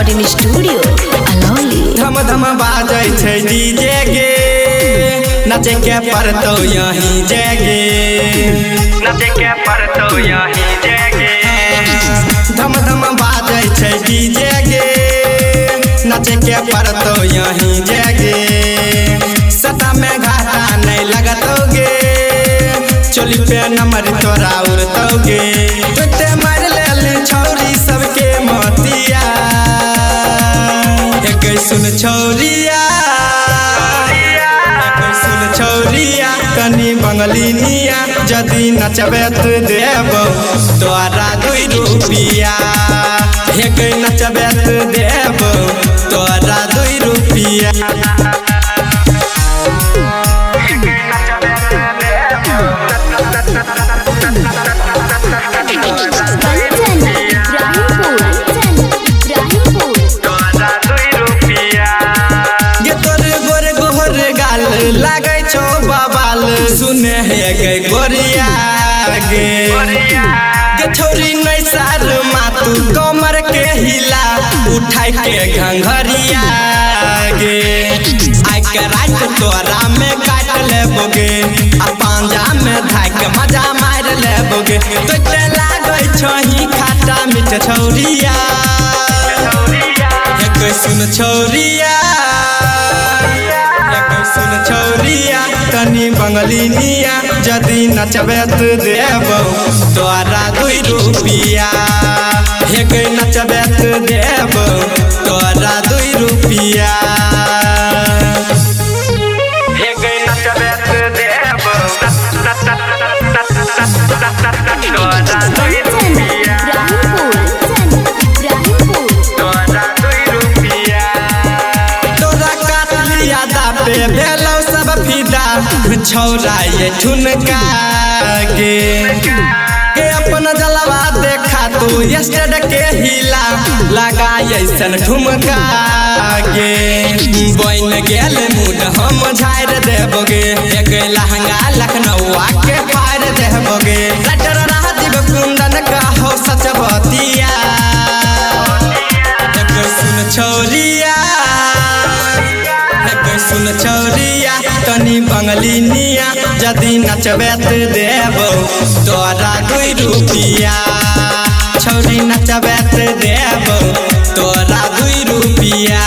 Recording studio Alauli. धम धम बाजै छै डीजे गे, नाचे के पड़तौ यहीं जगे, नाचे के पड़तौ यहीं जगे। धम धम बाजै छै डीजे गे, नाचे के पड़तौ यहीं जगे। सटा में घाटा नहीं लगतौ गे, चोली पे नंबर तोरा उड़तौ गे। तुते मार ले छौरी सबके मोतिया, एक सुन छौरिया, सुन छौरिया कनी बंगलिनिया। जदि नचबे तो देबो तोरा 2 रुपया, एक नचबे तो देबो तोरा 2 रुपया। लागे छो बवाल सुने है गे गोरिया गे, छोरी नहीं सार मातू कमर के हिला उठाई के घंघरिया गे। आई के रात तोरा में काट लेबोगे, आ पांजा में धाक मजा मार लेबोगे। तो लागे छही खाटा मीठ छौरिया, एक सुन छौरिया, सुन छौरिया तनी बंगलिनिया। जदि नचबे तो देबो तोरा 2 रुपया, एक नचबे तो देबो तोरा 2 रुपया। एक नचबे तो देबो तोरा 2 रुपया, तोरा 2 रुपया। तोरा काट लिया दाबे भेलौ सब फिदा, छौरा ये ठुनका गे, अपन जलवा देखा तू स्टेड के हिला लगा ऐसन ठुमका गे। बन गेल मूड हम झाड़ देबोगे, एक लहंगा लखनऊ के पार देबोगे। डॉक्टर राजीव कुंदन का हो सच बतिया, एक सुन छौरिया, सुन छौरिया तनी बंगलिनिया। जदि नचबे तो देबो तोरा 2 रुपया, छौरी नचबे तो देबो तोरा 2 रुपया।